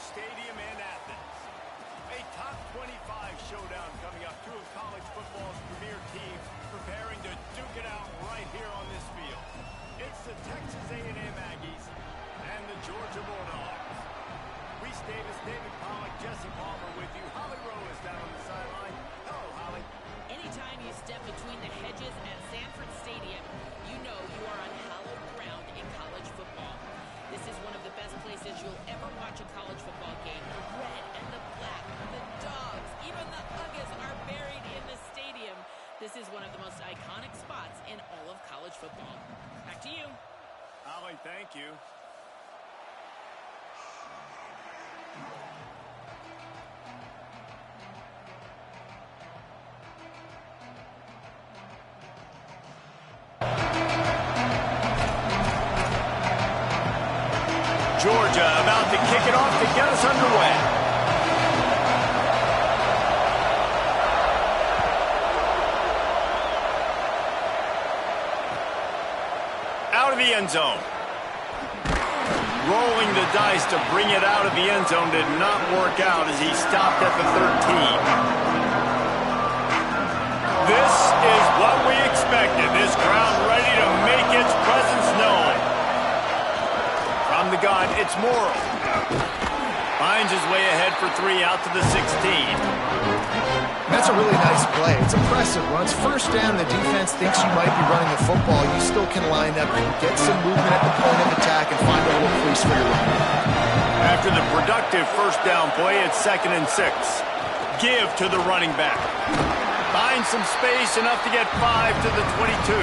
Stadium in Athens. A top 25 showdown coming up. Two of college football's premier teams preparing to duke it out right here on this field. It's the Texas A&M Aggies and the Georgia Bulldogs. Reese Davis, David Pollack, Jesse Palmer with you. Holly Rowe is down on the sideline. Hello, Holly. Anytime you step between the hedges at Sanford Stadium, you know you are on hallowed ground in college football. This is one of the best places you'll ever watch a college football game. The red and the black, the dogs, even the Uggers are buried in the stadium. This is one of the most iconic spots in all of college football. Back to you. Holly, thank you. Georgia about to kick it off to get us underway. Out of the end zone. Rolling the dice to bring it out of the end zone did not work out as he stopped at the 13. This is what we expected. This crowd ready to make its presence known. From the gun, it's Morrow. Finds his way ahead for 3 out to the 16. That's a really nice play. It's impressive. Once first down, the defense thinks you might be running the football. You still can line up and get some movement at the point of attack and find a little crease for your run. After the productive first down play, it's 2nd and 6. Give to the running back. Finds some space, enough to get 5 to the 22.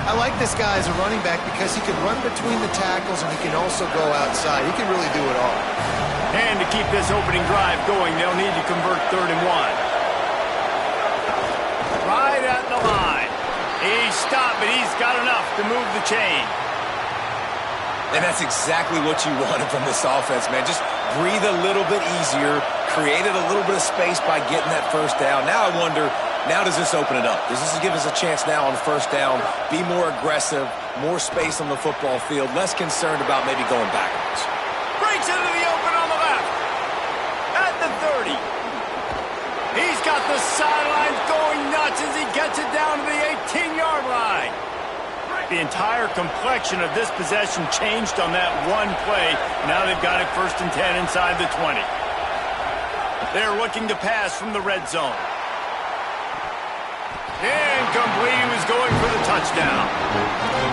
I like this guy as a running back because he can run between the tackles and he can also go outside. He can really do it all. And to keep this opening drive going, they'll need to convert 3rd and 1. Right at the line. He's stopped, but he's got enough to move the chain. And that's exactly what you wanted from this offense, man. Just breathe a little bit easier, created a little bit of space by getting that first down. Now I wonder, now does this open it up? Does this give us a chance now on first down, be more aggressive, more space on the football field, less concerned about maybe going backwards? Breaks into the open on the left. At the 30. He's got the sidelines going nuts as he gets it down to the 18-yard line. The entire complexion of this possession changed on that one play. Now they've got it 1st and 10 inside the 20. They're looking to pass from the red zone. Incomplete. He was going for the touchdown.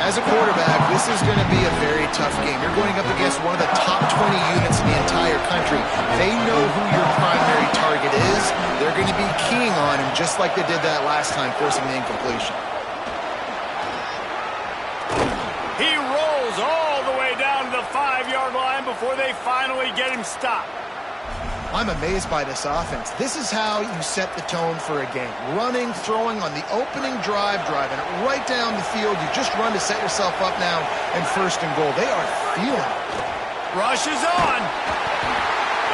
As a quarterback, this is going to be a very tough game. You're going up against one of the top 20 units in the entire country. They know who your primary target is. They're going to be keying on him just like they did that last time, forcing the incompletion. He rolls all the way down to the 5-yard line before they finally get him stopped. I'm amazed by this offense. This is how you set the tone for a game. Running, throwing on the opening drive, driving it right down the field. You just run to set yourself up now and 1st and goal. They are feeling it. Rush is on.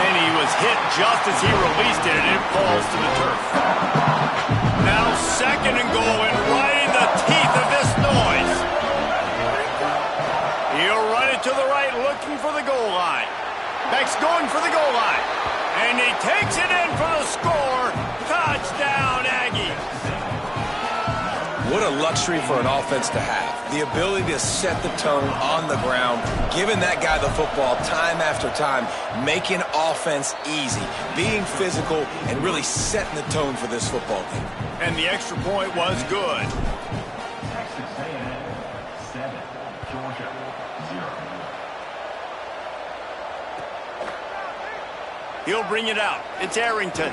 And he was hit just as he released it, and it falls to the turf. Now 2nd and goal, and right in the teeth of this noise. He'll run it to the right, looking for the goal line. Beck's going for the goal line. And he takes it in for the score. Touchdown, Aggies. What a luxury for an offense to have. The ability to set the tone on the ground, giving that guy the football time after time, making offense easy, being physical, and really setting the tone for this football game. And the extra point was good. Texas A&M 7, Georgia 0. He'll bring it out. It's Arrington.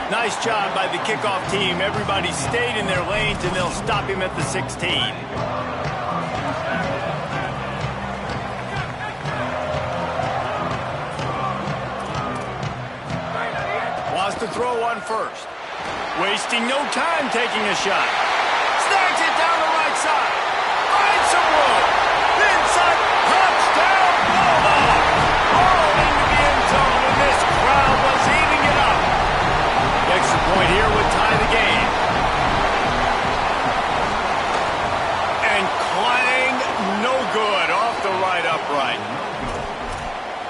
Nice job by the kickoff team. Everybody stayed in their lanes, and they'll stop him at the 16. Wants to throw one first. Wasting no time taking a shot. Snags it down the right side. Finds some room. Inside. Touchdown, Bulldog. All into the end zone, and this crowd was eating it up. The extra point here would tie the game. And clang, no good, off the right upright.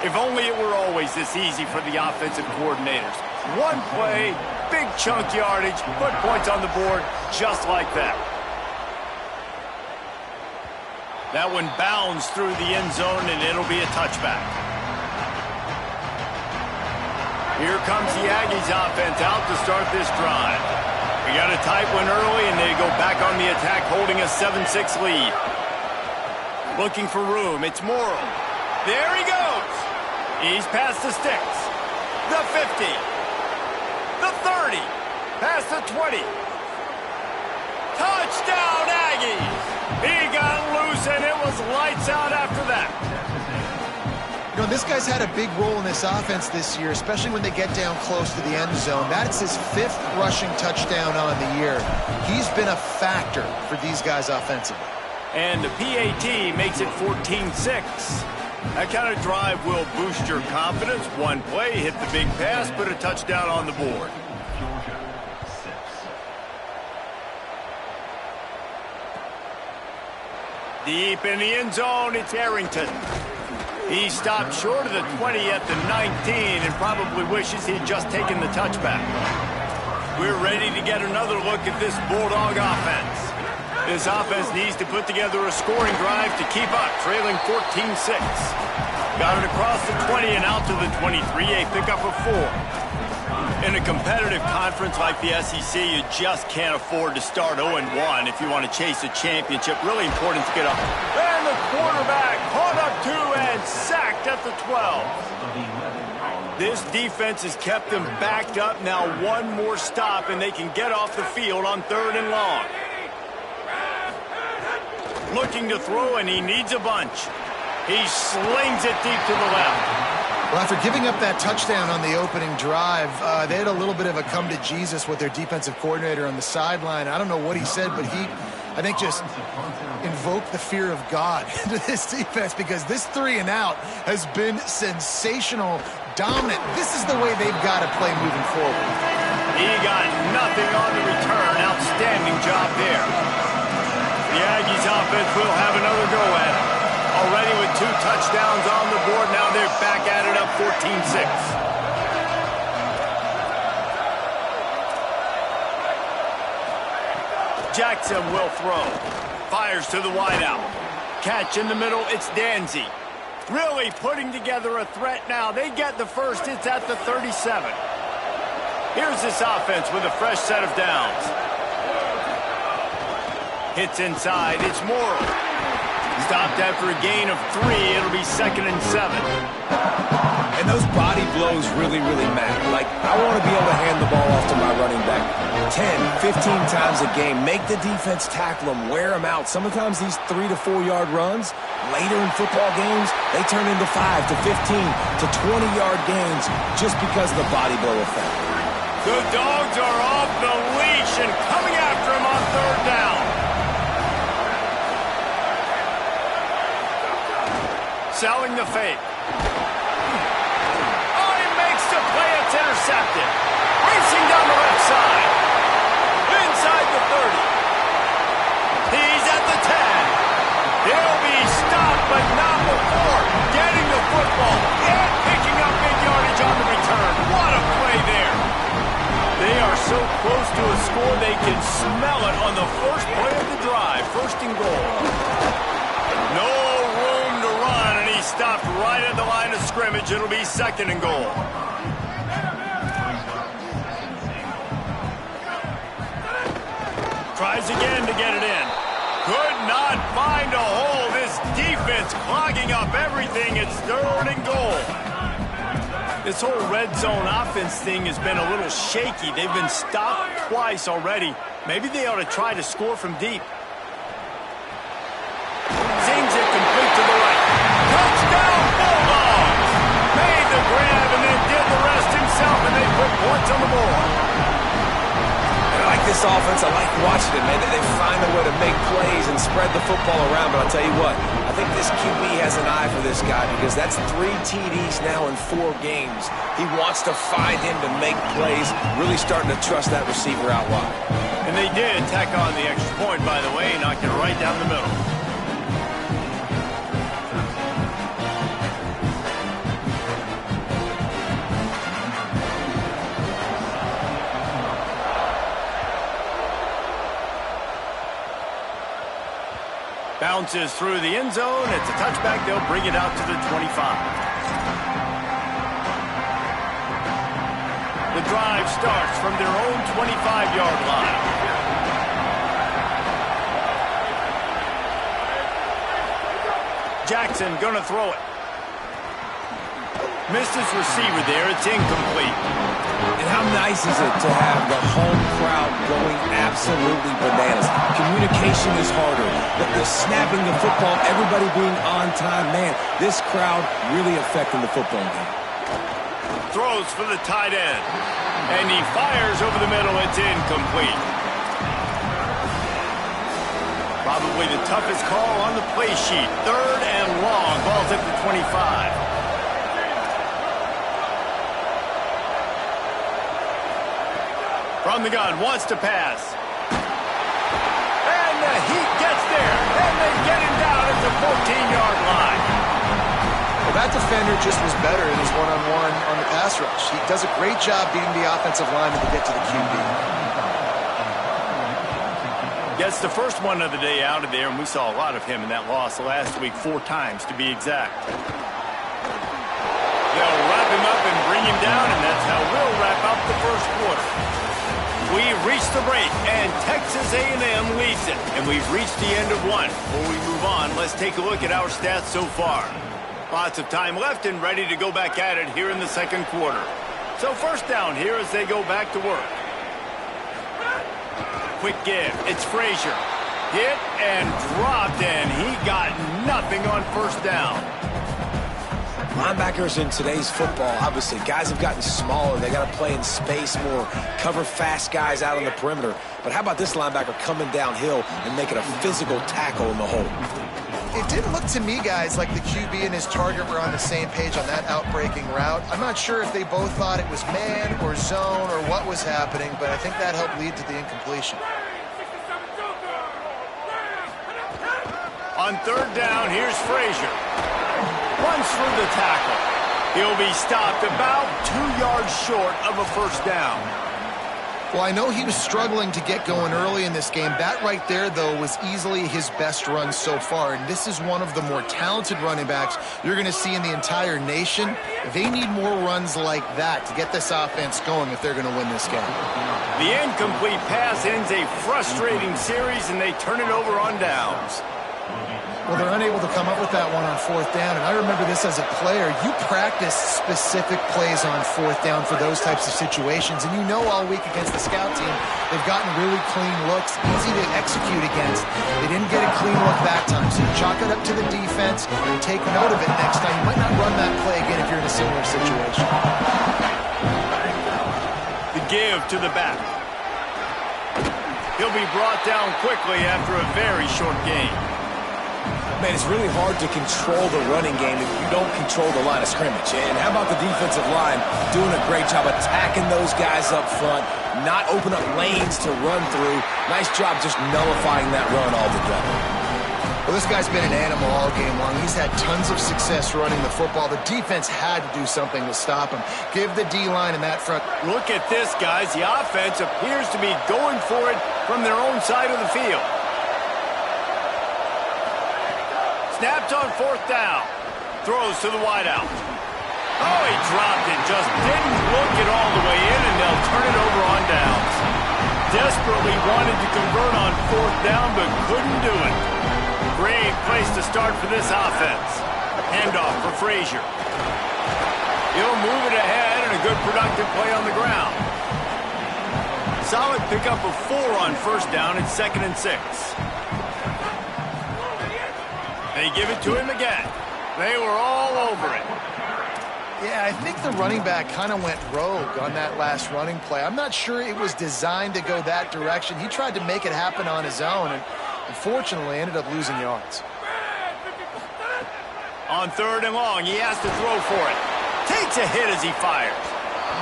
If only it were always this easy for the offensive coordinators. One play, big chunk yardage, put points on the board just like that. That one bounds through the end zone, and it'll be a touchback. Here comes the Aggies offense out to start this drive. We got a tight one early, and they go back on the attack, holding a 7-6 lead. Looking for room. It's Morrow. There he goes. He's past the sticks. The 50. The 30. Past the 20. Touchdown, Aggies. He got loose, and it was lights out after that. You know, this guy's had a big role in this offense this year, especially when they get down close to the end zone. That's his 5th rushing touchdown on the year. He's been a factor for these guys offensively. And the PAT makes it 14-6. That kind of drive will boost your confidence. One play, hit the big pass, put a touchdown on the board. Georgia, 6. Deep in the end zone, it's Arrington. He stopped short of the 20 at the 19 and probably wishes he'd just taken the touchback. We're ready to get another look at this Bulldog offense. This offense needs to put together a scoring drive to keep up, trailing 14-6. Got it across the 20 and out to the 23, a pickup of 4. In a competitive conference like the SEC, you just can't afford to start 0-1 if you want to chase a championship. Really important to get up. And the quarterback caught up 2 and sacked at the 12. This defense has kept them backed up. Now one more stop and they can get off the field on 3rd and long. Looking to throw, and he needs a bunch. He slings it deep to the left. Well, after giving up that touchdown on the opening drive, they had a little bit of a come to Jesus with their defensive coordinator on the sideline. I don't know what he said, but he, I think, just invoked the fear of God into this defense, because this 3 and out has been sensational, dominant. This is the way they've got to play moving forward. He got nothing on the return. Outstanding job there. The Aggies offense will have another go at it. Already with 2 touchdowns on the board. Now they're back at it up 14-6. Jackson will throw. Fires to the wideout. Catch in the middle. It's Danzy. Really putting together a threat now. They get the first. It's at the 37. Here's this offense with a fresh set of downs. Hits inside. It's Morrow. Stopped after a gain of 3. It'll be 2nd and 7. And those body blows really, really matter. Like, I want to be able to hand the ball off to my running back 10, 15 times a game. Make the defense tackle them, wear them out. Sometimes these 3 to 4 yard runs, later in football games, they turn into 5 to 15 to 20-yard gains just because of the body blow effect. The Dogs are off the leash and coming after him on 3rd down. Selling the fake. Oh, he makes the play. It's intercepted. Racing down the left side. Inside the 30. He's at the 10. He'll be stopped, but not before getting the football and picking up big yardage on the return. What a play there. They are so close to a score, they can smell it on the first play of the drive. 1st and goal. No room to run, and he stopped right at the line of scrimmage. It'll be 2nd and goal. Tries again to get it in. Could not find a hole. This defense clogging up everything. It's 3rd and goal. This whole red zone offense thing has been a little shaky. They've been stopped twice already. Maybe they ought to try to score from deep. Zings it complete to the right. Touchdown, Bulldogs! Made the grab and then did the rest himself, and they put points on the board. I like this offense. I like watching it, man. They find a way to make plays and spread the football around. But I'll tell you what, I think this QB has an eye for this guy, because that's 3 TDs now in 4 games. He wants to find him to make plays, really starting to trust that receiver out wide. And they did tack on the extra point, by the way, knocked it right down the middle. bounces through the end zone. It's a touchback. They'll bring it out to the 25. The drive starts from their own 25-yard line. Jackson gonna throw it. Missed his receiver there. It's incomplete. And how nice is it to have the home crowd going absolutely bananas? Communication is harder. The snapping the football, everybody being on time. Man, this crowd really affecting the football game. Throws for the tight end. And he fires over the middle. It's incomplete. Probably the toughest call on the play sheet. 3rd and long. Ball's at the 25. From the gun, wants to pass. And the heat gets there. And they get him down at the 14-yard line. Well, that defender just was better in his one-on-one on the pass rush. He does a great job beating the offensive lineman to get to the QB. Gets the first one of the day out of there, and we saw a lot of him in that loss last week, 4 times to be exact. They'll wrap him up and bring him down, and that's how we'll wrap up the first quarter. We've reached the break, and Texas A&M leads it. And we've reached the end of one. Before we move on, let's take a look at our stats so far. Lots of time left and ready to go back at it here in the second quarter. So first down here as they go back to work. Quick give. It's Frazier. Hit and dropped, and he got nothing on first down. Linebackers in today's football, obviously, guys have gotten smaller. They got to play in space more, cover fast guys out on the perimeter. But how about this linebacker coming downhill and making a physical tackle in the hole? It didn't look to me, guys, like the QB and his target were on the same page on that outbreaking route. I'm not sure if they both thought it was man or zone or what was happening, but I think that helped lead to the incompletion. On third down, here's Frazier. Runs for the tackle. He'll be stopped about 2 yards short of a first down. Well, I know he was struggling to get going early in this game. That right there, though, was easily his best run so far. And this is one of the more talented running backs you're going to see in the entire nation. They need more runs like that to get this offense going if they're going to win this game. The incomplete pass ends a frustrating series, and they turn it over on downs. Well, they're unable to come up with that one on fourth down. And I remember this as a player. You practice specific plays on fourth down for those types of situations. And you know all week against the scout team, they've gotten really clean looks, easy to execute against. They didn't get a clean look that time. So you chalk it up to the defense and take note of it next time. You might not run that play again if you're in a similar situation. The give to the back. He'll be brought down quickly after a very short game. Man, it's really hard to control the running game if you don't control the line of scrimmage. And how about the defensive line doing a great job attacking those guys up front, not open up lanes to run through. Nice job just nullifying that run altogether. Well, this guy's been an animal all game long. He's had tons of success running the football. The defense had to do something to stop him. Give the D-line in that front. Look at this, guys. The offense appears to be going for it from their own side of the field. Snapped on fourth down. Throws to the wideout. Oh, he dropped it. Just didn't look it all the way in, and they'll turn it over on downs. Desperately wanted to convert on fourth down, but couldn't do it. Great place to start for this offense. Handoff for Frazier. He'll move it ahead, and a good productive play on the ground. Solid pickup of 4 on first down. It's 2nd and 6. They give it to him again. They were all over it. Yeah, I think the running back kind of went rogue on that last running play. I'm not sure it was designed to go that direction. He tried to make it happen on his own, and unfortunately ended up losing yards. On third and long, he has to throw for it. Takes a hit as he fires.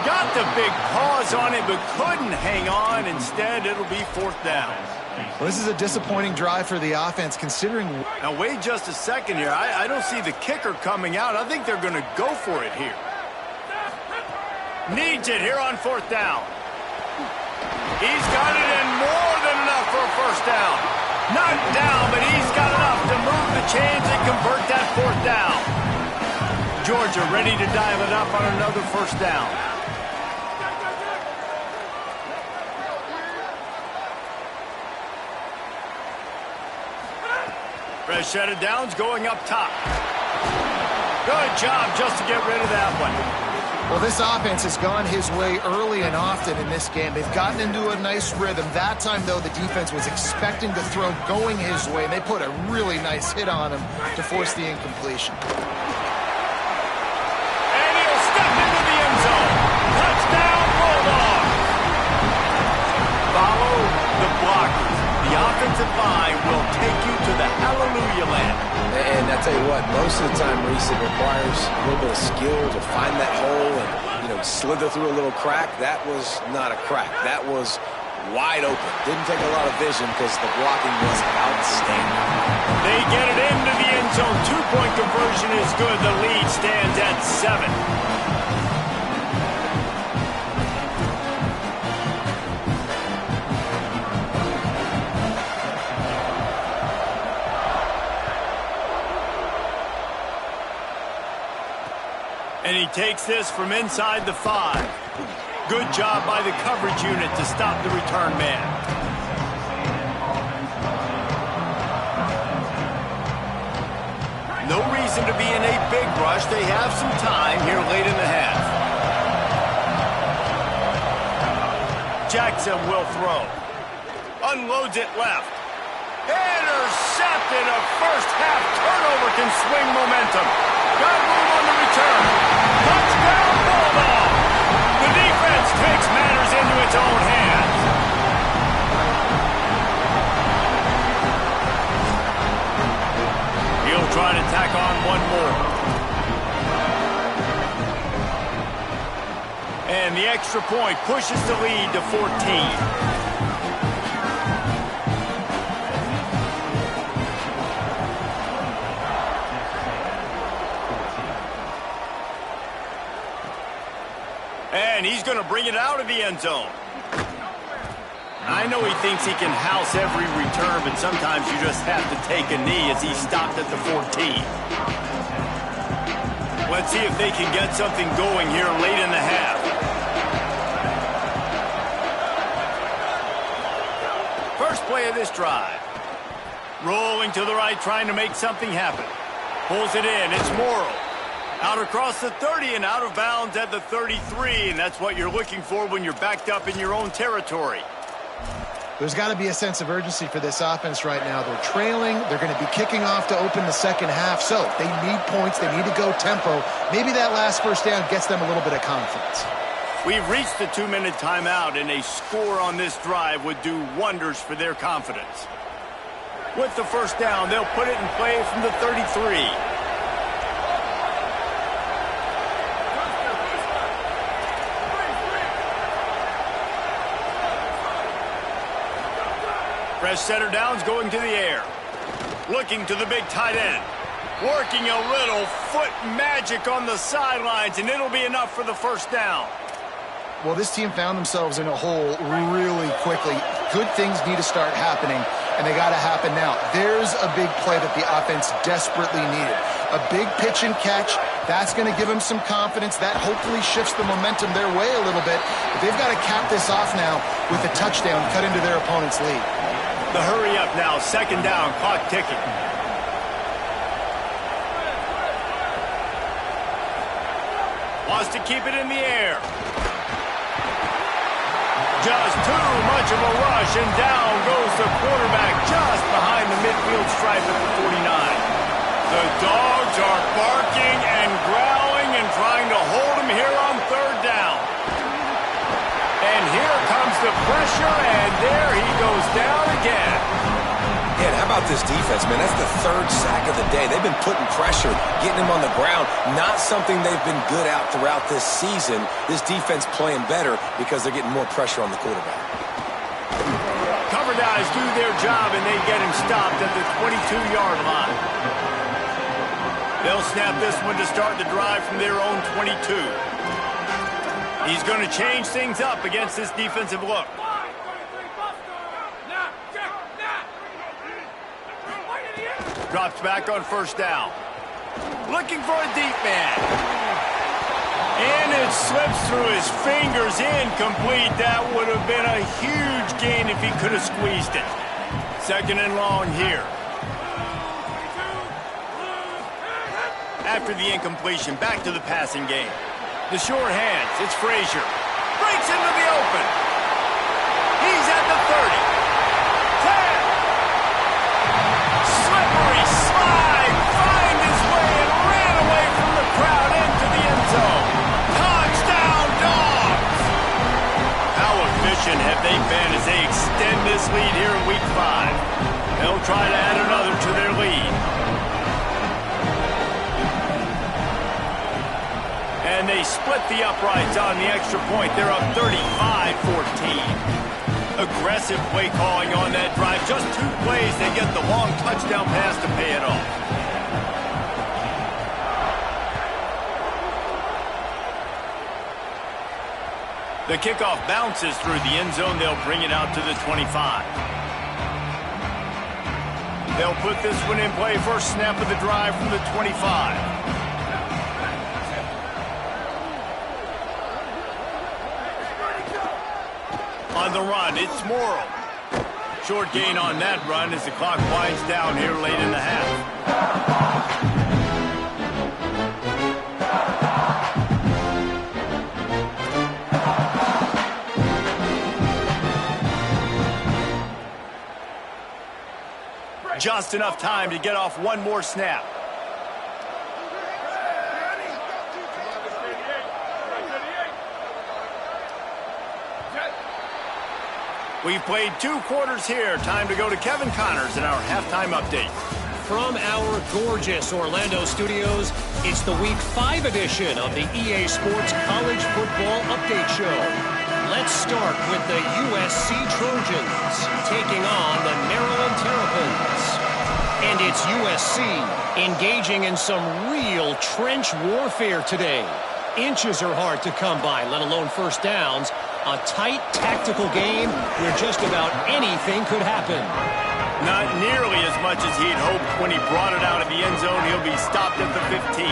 Got the big paws on it, but couldn't hang on. Instead, it'll be fourth down. Well, this is a disappointing drive for the offense, considering... Now, wait just a second here. I don't see the kicker coming out. I think they're going to go for it here. Needs it here on fourth down. He's got it in more than enough for a first down. Not down, but he's got enough to move the chains and convert that fourth down. Georgia ready to dial it up on another first down. Fresh set of downs going up top. Good job just to get rid of that one. Well, this offense has gone his way early and often in this game. They've gotten into a nice rhythm. That time, though, the defense was expecting the throw going his way, and they put a really nice hit on him to force the incompletion. And he'll step into the end zone. Touchdown, Bulldog. Follow the blockers. The offensive line will take you to the hallelujah land. And I tell you what, most of the time, Reese, it requires a little bit of skill to find that hole and, slither through a little crack. That was not a crack. That was wide open. Didn't take a lot of vision because the blocking was outstanding. They get it into the end zone. 2-point conversion is good. The lead stands at 7. And he takes this from inside the 5. Good job by the coverage unit to stop the return man. No reason to be in a big rush. They have some time here late in the half. Jackson will throw. Unloads it left. Intercepted. A first half turnover can swing momentum. Got room on the return. Touchdown, Bulldog. The defense takes matters into its own hands. He'll try to tack on one more. And the extra point pushes the lead to 14. And he's going to bring it out of the end zone. I know he thinks he can house every return, but sometimes you just have to take a knee as he stopped at the 14. Let's see if they can get something going here late in the half. First play of this drive. Rolling to the right, trying to make something happen. Pulls it in. It's Morrow. Out across the 30 and out of bounds at the 33, and that's what you're looking for when you're backed up in your own territory. There's got to be a sense of urgency for this offense right now. They're trailing. They're going to be kicking off to open the second half, so they need points. They need to go tempo. Maybe that last first down gets them a little bit of confidence. We've reached the 2-minute timeout, and a score on this drive would do wonders for their confidence. With the first down, they'll put it in play from the 33. Fresh setter downs going to the air. Looking to the big tight end. Working a little foot magic on the sidelines, and it'll be enough for the first down. Well, this team found themselves in a hole really quickly. Good things need to start happening, and they got to happen now. There's a big play that the offense desperately needed. A big pitch and catch. That's going to give them some confidence. That hopefully shifts the momentum their way a little bit. But they've got to cap this off now with a touchdown cut into their opponent's lead. The hurry up now, second down, clock ticking. Wants to keep it in the air. Just too much of a rush, and down goes the quarterback just behind the midfield stripe at the 49. The Dogs are barking and growling and trying to hold him here on third down. And here comes the pressure, and there he goes down again. Yeah, and how about this defense, man? That's the third sack of the day. They've been putting pressure, getting him on the ground. Not something they've been good at throughout this season. This defense playing better because they're getting more pressure on the quarterback. Cover guys do their job, and they get him stopped at the 22-yard line. They'll snap this one to start the drive from their own 22. He's going to change things up against this defensive look. Drops back on first down. Looking for a deep man. And it slips through his fingers. Incomplete. That would have been a huge gain if he could have squeezed it. Second and long here. After the incompletion, back to the passing game. The short hands. It's Frazier. Breaks into the open. He's at the 30. 10. Slippery slide. Find his way and ran away from the crowd into the end zone. Touchdown, Dogs! How efficient have they been as they extend this lead here in Week 5? They'll try to add another to their lead. And they split the uprights on the extra point. They're up 35-14. Aggressive play calling on that drive. Just 2 plays, they get the long touchdown pass to pay it off. The kickoff bounces through the end zone. They'll bring it out to the 25. They'll put this one in play. First snap of the drive from the 25. On the run, it's Morrow. Short gain on that run as the clock winds down here late in the half. Just enough time to get off one more snap. We've played 2 quarters here. Time to go to Kevin Connors in our halftime update. From our gorgeous Orlando studios, it's the Week 5 edition of the EA Sports College Football Update Show. Let's start with the USC Trojans taking on the Maryland Terrapins. And it's USC engaging in some real trench warfare today. Inches are hard to come by, let alone first downs. A tight tactical game where just about anything could happen. Not nearly as much as he'd hoped when he brought it out of the end zone. He'll be stopped at the 15.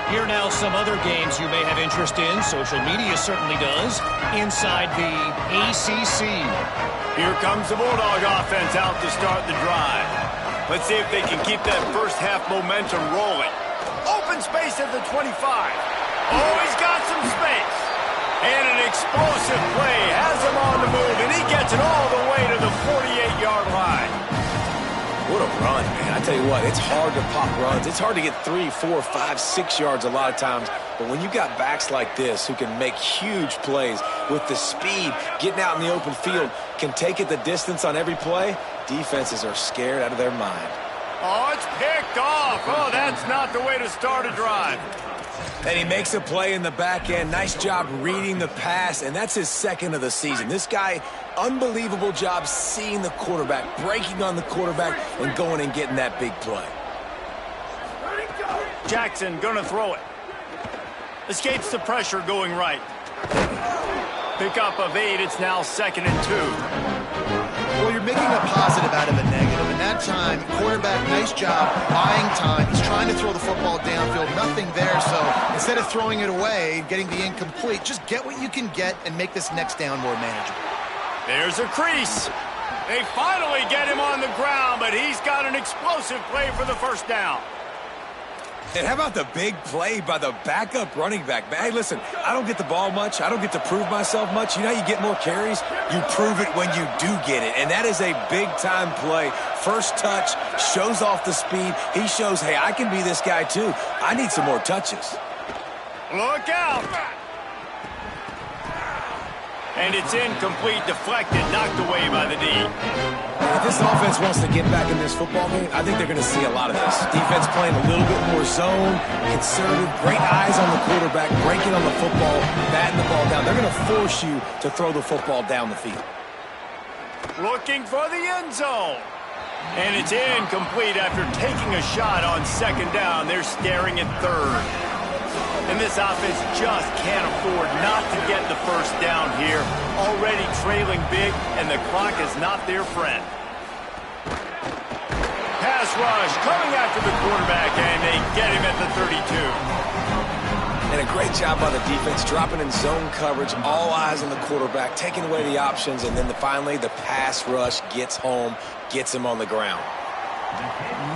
Here now some other games you may have interest in. Social media certainly does. Inside the ACC. Here comes the Bulldog offense out to start the drive. Let's see if they can keep that first half momentum rolling. Open space at the 25. Oh, he's got some space. And an explosive play has him on the move, and he gets it all the way to the 48-yard line. What a run, man. I tell you what, it's hard to pop runs. It's hard to get 3, 4, 5, 6 yards a lot of times. But when you got backs like this who can make huge plays with the speed, getting out in the open field, can take it the distance on every play, defenses are scared out of their mind. Oh, it's picked off. Oh, that's not the way to start a drive. And he makes a play in the back end. Nice job reading the pass, and that's his second of the season. This guy, unbelievable job seeing the quarterback, breaking on the quarterback, and going and getting that big play. Jackson gonna throw it. Escapes the pressure going right. Pickup of 8. It's now 2nd and 2. Well, you're making a positive out of a negative. And that time, quarterback, nice job buying time. He's trying to throw the football downfield. Nothing there. So instead of throwing it away, getting the incomplete, just get what you can get and make this next down more manageable. There's a crease. They finally get him on the ground, but he's got an explosive play for the first down. And how about the big play by the backup running back? Hey, listen, I don't get the ball much. I don't get to prove myself much. You know how you get more carries? You prove it when you do get it. And that is a big-time play. First touch, shows off the speed. He shows, hey, I can be this guy too. I need some more touches. Look out! And it's incomplete, deflected, knocked away by the D. If this offense wants to get back in this football game, I think they're going to see a lot of this. Defense playing a little bit more zone, conservative, great eyes on the quarterback, breaking on the football, batting the ball down. They're going to force you to throw the football down the field. Looking for the end zone. And it's incomplete after taking a shot on 2nd down. They're staring at 3rd. And this offense just can't afford not to get the first down here. Already trailing big, and the clock is not their friend. Pass rush coming after the quarterback, and they get him at the 32. And a great job by the defense, dropping in zone coverage, all eyes on the quarterback, taking away the options, and then finally the pass rush gets home, gets him on the ground.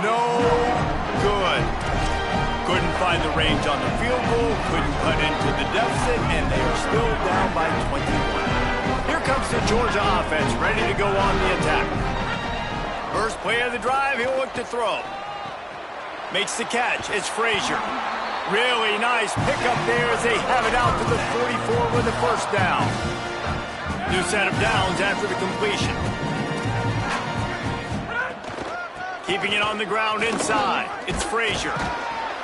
No good. Couldn't find the range on the field goal, couldn't cut into the deficit, and they are still down by 21. Here comes the Georgia offense, ready to go on the attack. First play of the drive, he'll look to throw. Makes the catch. It's Frazier. Really nice pickup there as they have it out to the 44 with a first down. New set of downs after the completion. Keeping it on the ground inside. It's Frazier.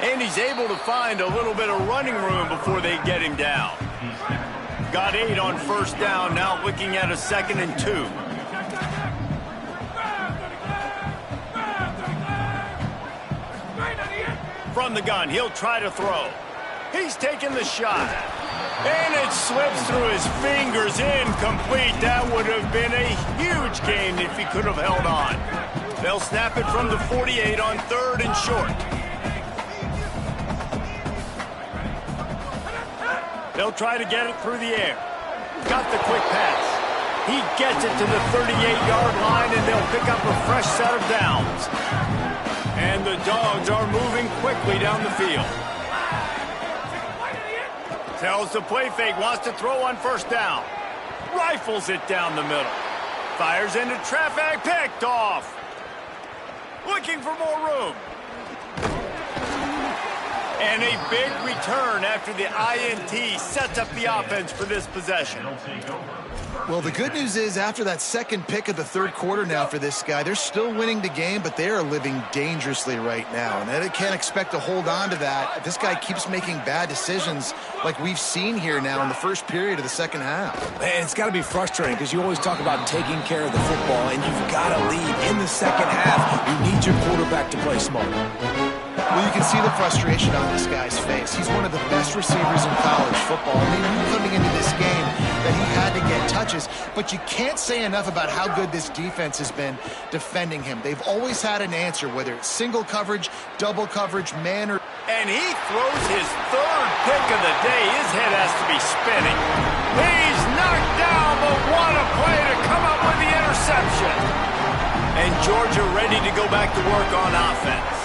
And he's able to find a little bit of running room before they get him down. Got 8 on first down, now looking at a 2nd and 2. From the gun, he'll try to throw. He's taking the shot. And it slips through his fingers, incomplete. That would have been a huge gain if he could have held on. They'll snap it from the 48 on 3rd and short. They'll try to get it through the air. Got the quick pass. He gets it to the 38-yard line, and they'll pick up a fresh set of downs. And the Dogs are moving quickly down the field. Tells the play fake, wants to throw on first down. Rifles it down the middle. Fires into traffic, picked off. Looking for more room. And a big return after the INT sets up the offense for this possession. Well, the good news is after that second pick of the 3rd quarter now for this guy, they're still winning the game, but they are living dangerously right now. And they can't expect to hold on to that. This guy keeps making bad decisions like we've seen here now in the first period of the second half. Man, it's got to be frustrating because you always talk about taking care of the football, and you've got to lead in the second half. You need your quarterback to play smart. Well, you can see the frustration on this guy's face. He's one of the best receivers in college football. I mean, coming into this game that he had to get touches, but you can't say enough about how good this defense has been defending him. They've always had an answer, whether it's single coverage, double coverage, man, or... And he throws his 3rd pick of the day. His head has to be spinning. He's knocked down, but what a play to come up with the interception. And Georgia ready to go back to work on offense.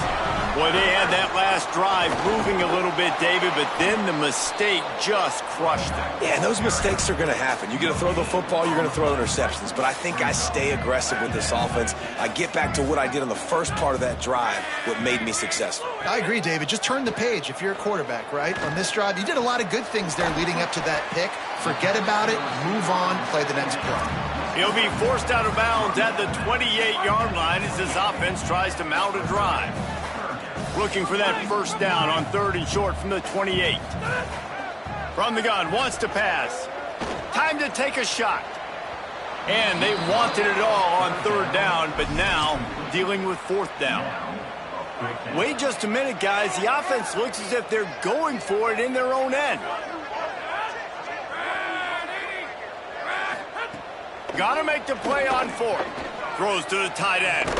Boy, they had that last drive moving a little bit, David, but then the mistake just crushed them. Yeah, and those mistakes are going to happen. You're going to throw the football, you're going to throw interceptions. But I think I stay aggressive with this offense. I get back to what I did on the first part of that drive, what made me successful. I agree, David. Just turn the page if you're a quarterback, right? On this drive, you did a lot of good things there leading up to that pick. Forget about it, move on, play the next play. He'll be forced out of bounds at the 28-yard line as his offense tries to mount a drive. Looking for that first down on 3rd and short from the 28. From the gun, wants to pass. Time to take a shot. And they wanted it all on 3rd down, but now dealing with 4th down. Wait just a minute, guys. The offense looks as if they're going for it in their own end. Got to make the play on 4th. Throws to the tight end.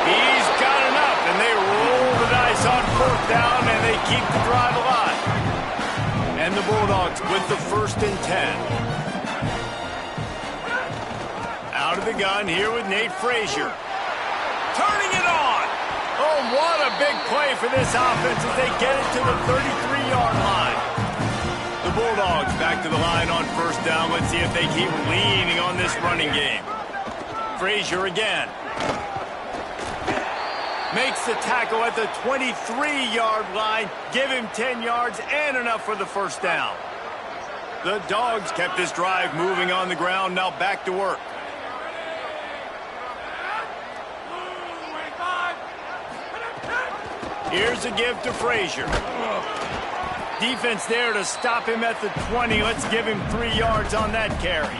He's got enough, and they roll the dice on 4th down, and they keep the drive alive. And the Bulldogs with the 1st and 10. Out of the gun here with Nate Frazier. Turning it on. Oh, what a big play for this offense as they get it to the 33-yard line. The Bulldogs back to the line on 1st down. Let's see if they keep leaning on this running game. Frazier again. Makes the tackle at the 23-yard line. Give him 10 yards and enough for the first down. The Dogs kept this drive moving on the ground. Now back to work. Here's a give to Frazier. Defense there to stop him at the 20. Let's give him 3 yards on that carry.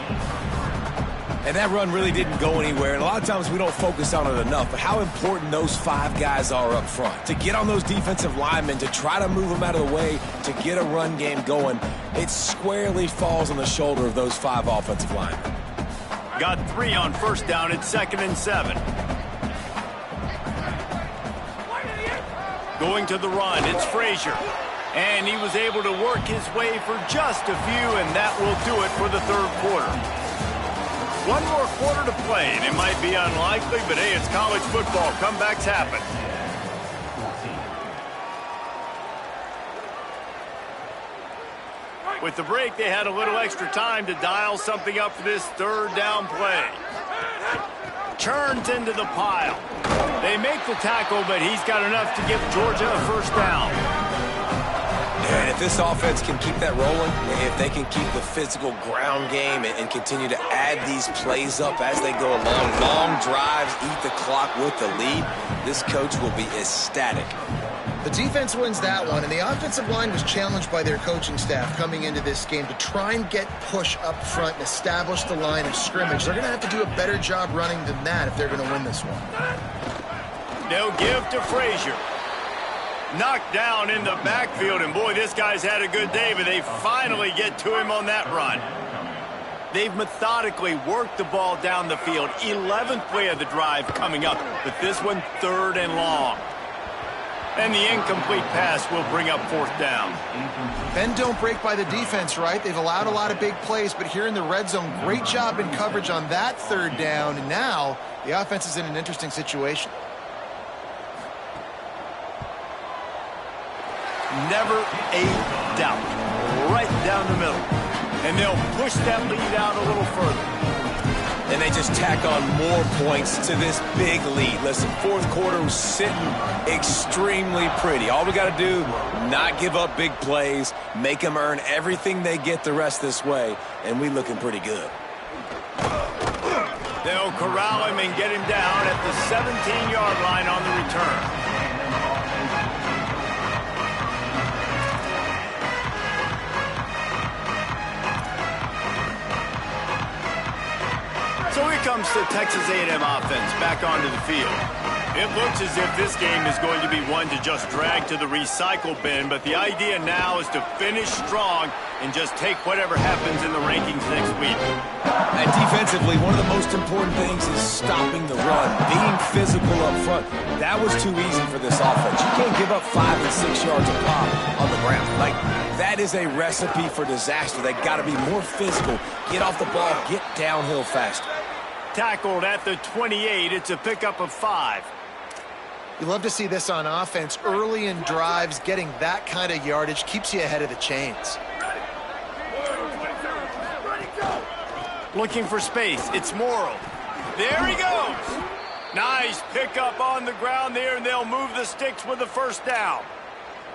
And that run really didn't go anywhere. And a lot of times we don't focus on it enough, but how important those 5 guys are up front. To get on those defensive linemen, to try to move them out of the way, to get a run game going, it squarely falls on the shoulder of those 5 offensive linemen. Got 3 on first down at 2nd and 7. Going to the run, it's Frazier. And he was able to work his way for just a few, and that will do it for the third quarter. One more quarter to play, and it might be unlikely, but hey, it's college football. Comebacks happen. With the break, they had a little extra time to dial something up for this third down play. Churns into the pile. They make the tackle, but he's got enough to give Georgia a first down. And if this offense can keep that rolling, if they can keep the physical ground game and continue to add these plays up as they go along, long drives, eat the clock with the lead, this coach will be ecstatic. The defense wins that one, and the offensive line was challenged by their coaching staff coming into this game to try and get push up front and establish the line of scrimmage. They're going to have to do a better job running than that if they're going to win this one. They'll give to Frazier. Knocked down in the backfield, and boy, this guy's had a good day, but they finally get to him on that run. They've methodically worked the ball down the field. 11th play of the drive coming up, but this one third and long. And the incomplete pass will bring up fourth down. Bend don't break by the defense, right? They've allowed a lot of big plays, but here in the red zone, great job in coverage on that third down, and now the offense is in an interesting situation. Never a doubt. Right down the middle. And they'll push that lead out a little further. And they just tack on more points to this big lead. Listen, fourth quarter was sitting extremely pretty. All we got to do, not give up big plays, make them earn everything they get the rest this way, and we looking pretty good. They'll corral him and get him down at the 17-yard line on the return. So here comes the Texas A&M offense back onto the field. It looks as if this game is going to be one to just drag to the recycle bin, but the idea now is to finish strong and just take whatever happens in the rankings next week. And defensively, one of the most important things is stopping the run, being physical up front. That was too easy for this offense. You can't give up 5 and 6 yards a pop on the ground. Like, that is a recipe for disaster. They got to be more physical, get off the ball, get downhill faster. Tackled at the 28. It's a pickup of 5. You love to see this on offense. Early in drives, getting that kind of yardage keeps you ahead of the chains. Looking for space. It's Morrow. There he goes. Nice pickup on the ground there, and they'll move the sticks with the first down.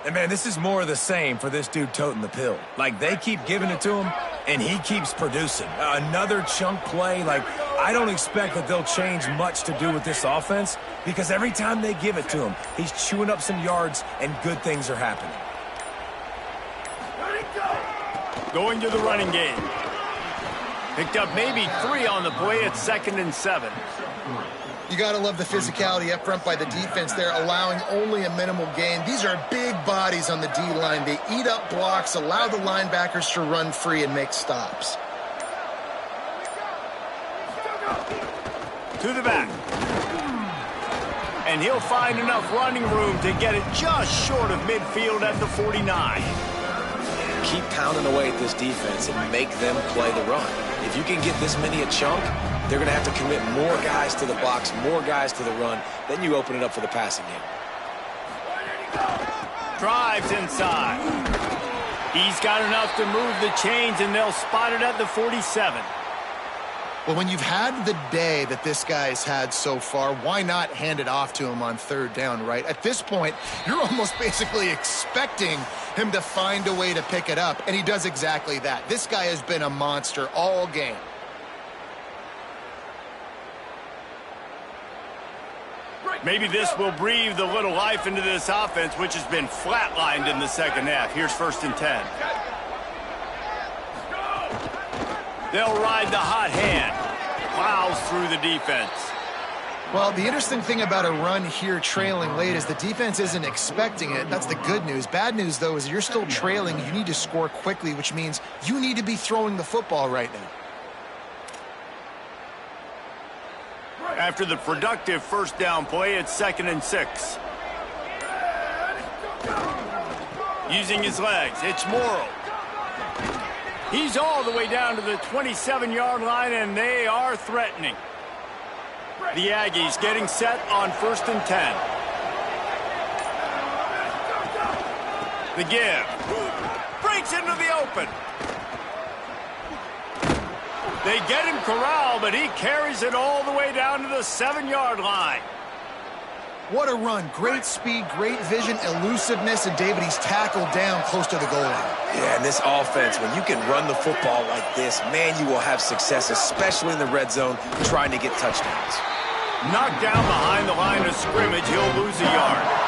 And, man, this is more of the same for this dude toting the pill. Like, they keep giving it to him, and he keeps producing. Another chunk play. Like, I don't expect that they'll change much to do with this offense because every time they give it to him, he's chewing up some yards, and good things are happening. Going to the running game. Picked up maybe 3 on the play at 2nd and 7. You got to love the physicality up front by the defense. They're allowing only a minimal gain. These are big bodies on the D-line. They eat up blocks, allow the linebackers to run free and make stops. To the back. And he'll find enough running room to get it just short of midfield at the 49. Keep pounding away at this defense and make them play the run. If you can get this many a chunk, they're going to have to commit more guys to the box, more guys to the run. Then you open it up for the passing game. Drives inside. He's got enough to move the chains, and they'll spot it at the 47. Well, when you've had the day that this guy's had so far, why not hand it off to him on third down, right? At this point, you're almost basically expecting him to find a way to pick it up, and he does exactly that. This guy has been a monster all game. Maybe this will breathe a little life into this offense, which has been flatlined in the second half. Here's 1st and 10. They'll ride the hot hand. Plows through the defense. Well, the interesting thing about a run here trailing late is the defense isn't expecting it. That's the good news. Bad news, though, is you're still trailing. You need to score quickly, which means you need to be throwing the football right now. After the productive first down play, it's 2nd and 6. Using his legs, it's Morrow. He's all the way down to the 27-yard line, and they are threatening. The Aggies getting set on 1st and 10. The give. Breaks into the open. They get him corralled, but he carries it all the way down to the 7-yard line. What a run. Great speed, great vision, elusiveness, and David, he's tackled down close to the goal line. Yeah, and this offense, when you can run the football like this, man, you will have success, especially in the red zone, trying to get touchdowns. Knocked down behind the line of scrimmage, he'll lose a yard.